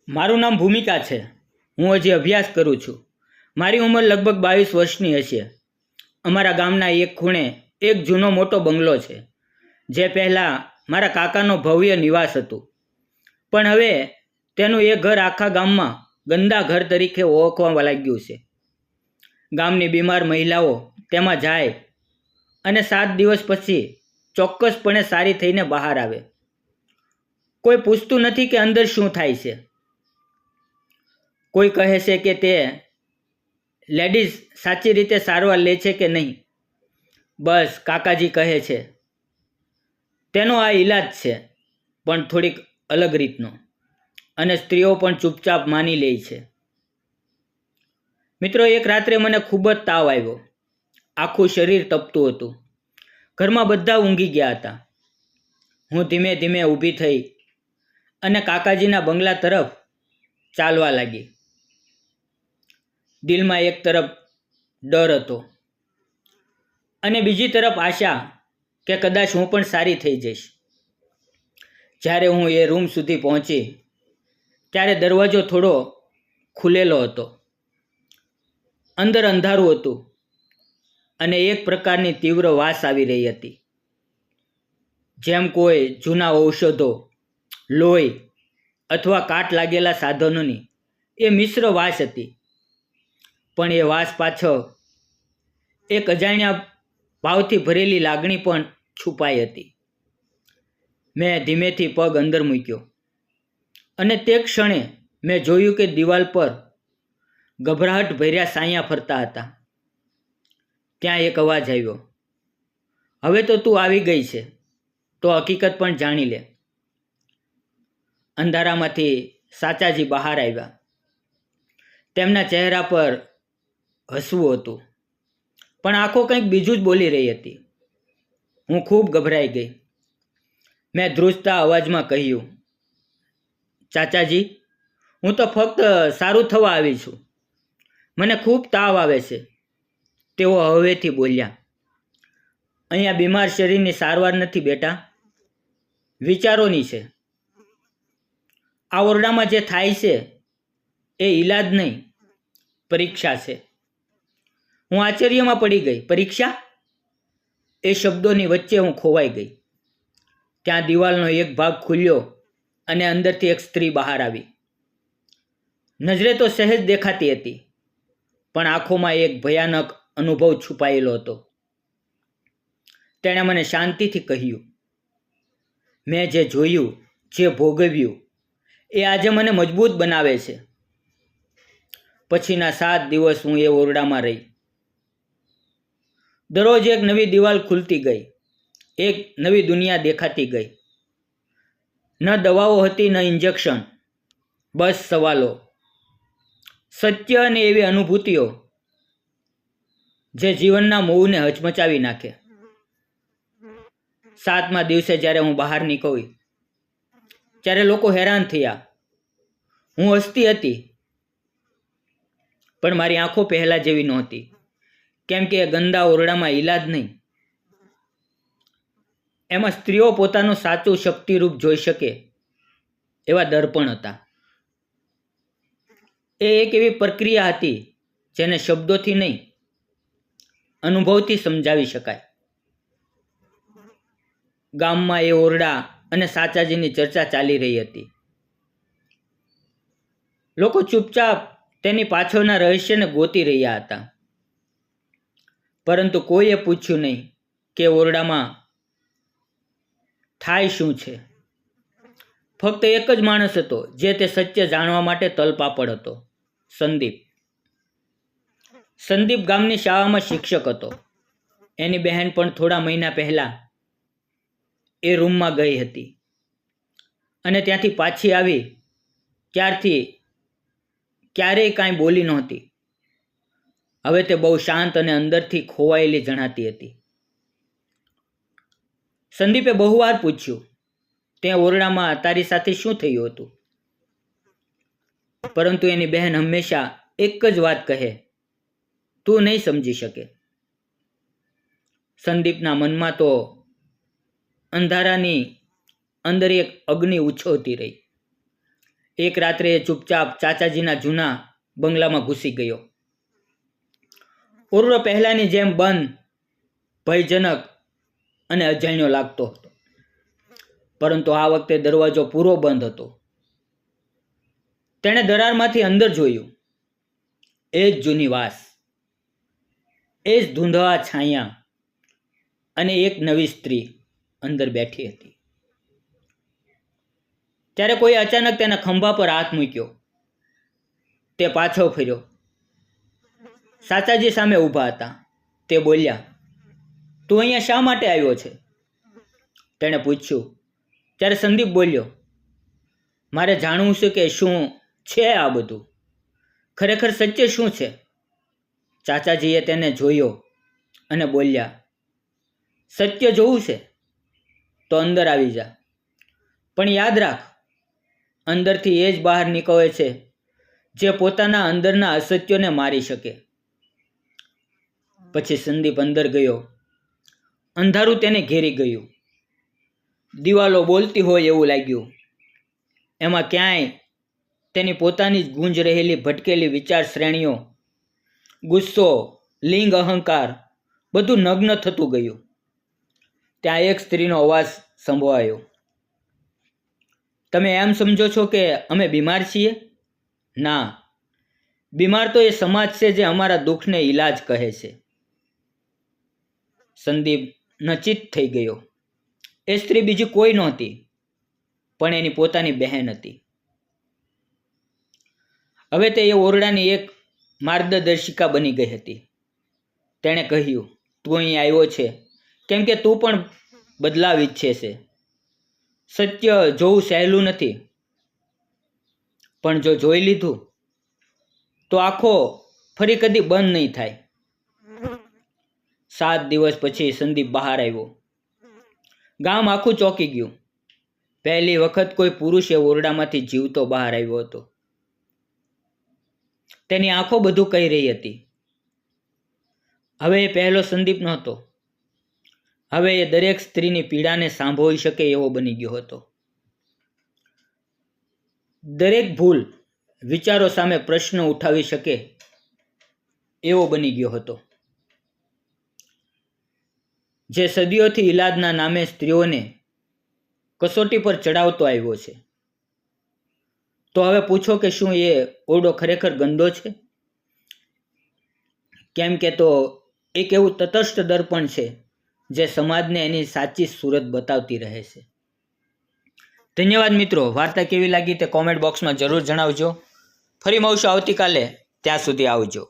મારું નામ ભૂમિકા છે. હું હજી અભ્યાસ કરું છું. મારી ઉંમર લગભગ 22 વર્ષની હશે. અમારા ગામના એક ખૂણે એક જૂનો મોટો બંગલો છે, જે પહેલાં મારા કાકાનો ભવ્ય નિવાસ હતું. પણ હવે તેનું એ ઘર આખા ગામમાં ગંદા ઘર તરીકે ઓળખવા લાગ્યું છે. ગામની બીમાર મહિલાઓ તેમાં જાય અને 7 દિવસ પછી ચોક્કસપણે સારી થઈને બહાર આવે. કોઈ પૂછતું નથી કે અંદર શું થાય છે. કોઈ કહે છે કે તે લેડીઝ સાચી રીતે સારવાર લે છે કે નહીં. બસ કાકાજી કહે છે તેનો આ ઈલાજ છે, પણ થોડીક અલગ રીતનો, અને સ્ત્રીઓ પણ ચૂપચાપ માની લે છે. મિત્રો, એક રાત્રે મને ખૂબ જ તાવ આવ્યો. આખું શરીર તપતું હતું. ઘરમાં બધા ઊંઘી ગયા હતા. હું ધીમે ધીમે ઊભી થઈ અને કાકાજીના બંગલા તરફ ચાલવા લાગી. દિલમાં એક તરફ ડર હતો અને બીજી તરફ આશા કે કદાચ હું પણ સારી થઈ જઈશ. જ્યારે હું એ રૂમ સુધી પહોંચી ત્યારે દરવાજો થોડો ખુલેલો હતો. અંદર અંધારું હતું અને એક પ્રકારની તીવ્ર વાસ આવી રહી હતી, જેમ કોઈ જૂના ઔષધો, લોહી અથવા કાટ લાગેલા સાધનોની એ મિશ્ર વાસ હતી. પણ એ વાસ પાછળ એક અજાણ્યા ભાવથી ભરેલી લાગણી પણ છુપાઈ હતી. મેં ધીમેથી પગ અંદર મૂક્યો અને તે ક્ષણે મેં જોયું કે દિવાલ પર ગભરાહટ ભર્યા સાયા ફરતા હતા. ત્યાં એક અવાજ આવ્યો, હવે તો તું આવી ગઈ છે, તો હકીકત પણ જાણી લે. અંધારામાંથી સાચાજી બહાર આવ્યા. તેમના ચહેરા પર હસવું હતું, પણ આંખો કંઈક બીજું જ બોલી રહી હતી. હું ખૂબ ગભરાઈ ગઈ. મેં ધ્રુજતા અવાજમાં કહ્યું, ચાચાજી, હું તો ફક્ત સારું થવા આવી છું. મને ખૂબ તાવ આવે છે. તેઓ હવેથી બોલ્યા, અહીંયા બીમાર શરીરની સારવાર નથી બેટા, વિચારોની છે. આ ઓરડામાં જે થાય છે એ ઈલાજ નહીં, પરીક્ષા છે. હું આશ્ચર્યમાં પડી ગઈ. પરીક્ષા? એ શબ્દોની વચ્ચે હું ખોવાઈ ગઈ. ત્યાં દિવાલનો એક ભાગ ખુલ્યો અને અંદરથી એક સ્ત્રી બહાર આવી. નજરે તો સહેજ દેખાતી હતી, પણ આંખોમાં એક ભયાનક અનુભવ છુપાયેલો હતો. તેણે મને શાંતિથી કહ્યું, મેં જે જોયું, જે ભોગવ્યું, એ આજે મને મજબૂત બનાવે છે. પછીના 7 દિવસ હું એ ઓરડામાં રહી. દરરોજ એક નવી દિવાલ ખુલતી ગઈ, એક નવી દુનિયા દેખાતી ગઈ. ન દવાઓ હતી, ન ઇન્જેક્શન, બસ સવાલો, સત્ય અને એવી અનુભૂતિઓ જે જીવનના મોહને હચમચાવી નાખે. 7મા દિવસે જ્યારે હું બહાર નીકળી ત્યારે લોકો હેરાન થયા. હું હસતી હતી, પણ મારી આંખો પહેલા જેવી નહોતી, કેમ કે ગંદા ઓરડામાં ઈલાજ નહીં. એમાં સ્ત્રીઓ પોતાનું સાચું શક્તિરૂપ જોઈ શકે એવા દર્પણ હતા. એ એક એવી પ્રક્રિયા હતી જેને શબ્દોથી નહીં, અનુભવથી સમજાવી શકાય. ગામમાં એ ઓરડા અને સાચાજીની ચર્ચા ચાલી રહી હતી. લોકો ચૂપચાપ તેની પાછળના રહસ્યને ગોતી રહ્યા હતા. પરંતુ કોઈએ પૂછ્યું નહીં કે ઓરડામાં થાય શું છે. ફક્ત એક જ માણસ હતો જે તે સત્ય જાણવા માટે તલપાપડ હતો, સંદીપ. સંદીપ ગામની શાળામાં શિક્ષક હતો. એની બહેન પણ થોડા મહિના પહેલા એ રૂમમાં ગઈ હતી અને ત્યાંથી પાછી આવી ત્યારથી ક્યારેય કાંઈ બોલી નહોતી. હવે તે બહુ શાંત અને અંદરથી ખોવાયેલી જણાતી હતી. સંદીપે બહુ વાર પૂછ્યું, તે ઓરડામાં તારી સાથે શું થયું હતું? પરંતુ એની બહેન હંમેશા એક જ વાત કહે, તું નહીં સમજી શકે. સંદીપના મનમાં તો અંધારાની અંદર એક અગ્નિ ઉછળતી રહી. એક રાત્રે એ ચૂપચાપ ચાચાજીના જૂના બંગલામાં ઘૂસી ગયો. ઓરડો પહેલાંની જેમ બંધ, ભયજનક અને અજાણ્યો લાગતો હતો, પરંતુ આ વખતે દરવાજો પૂરો બંધ હતો. તેણે દરારમાંથી અંદર જોયું. એ જ જૂની વાસ, એ જ ધૂંધળા છાયા અને એક નવી સ્ત્રી અંદર બેઠી હતી. ત્યારે કોઈ અચાનક તેના ખંભા પર હાથ મૂક્યો. તે પાછો ફર્યો. ચાચાજી સામે ઊભા હતા. તે બોલ્યા, તું અહીંયા શા માટે આવ્યો છે? તેણે પૂછ્યું. ત્યારે સંદીપ બોલ્યો, મારે જાણવું છે કે શું છે આ બધું, ખરેખર સત્ય શું છે? ચાચાજીએ તેને જોયો અને બોલ્યા, સત્ય જોવું છે તો અંદર આવી જા, પણ યાદ રાખ, અંદરથી એ જ બહાર નીકળે છે જે પોતાના અંદરના અસત્યોને મારી શકે. પછી સંદીપ અંદર ગયો. અંધારું તેને ઘેરી ગયું. દિવાલો બોલતી હોય એવું લાગ્યું. એમાં ક્યાંય તેની પોતાની જ ગુંજ રહેલી ભટકેલી વિચાર શ્રેણીઓ, ગુસ્સો, લિંગ, અહંકાર બધું નગ્ન થતું ગયું. ત્યાં એક સ્ત્રીનો અવાજ સંભળાયો. તમે એમ સમજો છો કે અમે બીમાર છીએ? ના, બીમાર તો એ સમાજ છે જે અમારા દુઃખને ઈલાજ કહે છે. સંદીપ નચિત થઈ ગયો. એ સ્ત્રી બીજી કોઈ નહોતી, પણ એની પોતાની બહેન હતી. હવે તે એ ઓરડાની એક માર્ગદર્શિકા બની ગઈ હતી. તેણે કહ્યું, તું અહીં આવ્યો છે કેમ કે તું પણ બદલાવ ઈચ્છે છે. સત્ય જોવું સહેલું નથી, પણ જો જોઈ લીધું તો આંખો ફરી કદી બંધ નહીં થાય. 7 દિવસ પછી સંદીપ બહાર આવ્યો. ગામ આખું ચોંકી ગયું. પહેલી વખત કોઈ પુરુષ એ ઓરડામાંથી જીવતો બહાર આવ્યો હતો. તેની આંખો બધું કહી રહી હતી. હવે એ પહેલો સંદીપ નહોતો. હવે એ દરેક સ્ત્રીની પીડાને સાંભળી શકે એવો બની ગયો હતો. દરેક ભૂલ વિચારો સામે પ્રશ્ન ઉઠાવી શકે એવો બની ગયો હતો. જે સદીઓથી ઈલાજના નામે સ્ત્રીઓને કસોટી પર ચડાવતો આવ્યો છે. તો હવે પૂછો કે શું એ ઓરડો ખરેખર ગંદો છે? કેમ કે તો એક એવું તટસ્થ દર્પણ છે જે સમાજને એની સાચી સુરત બતાવતી રહે છે. ધન્યવાદ મિત્રો. વાર્તા કેવી લાગી તે કોમેન્ટ બોક્સમાં જરૂર જણાવજો. ફરી મળશું આવતીકાલે. ત્યાં સુધી આવજો.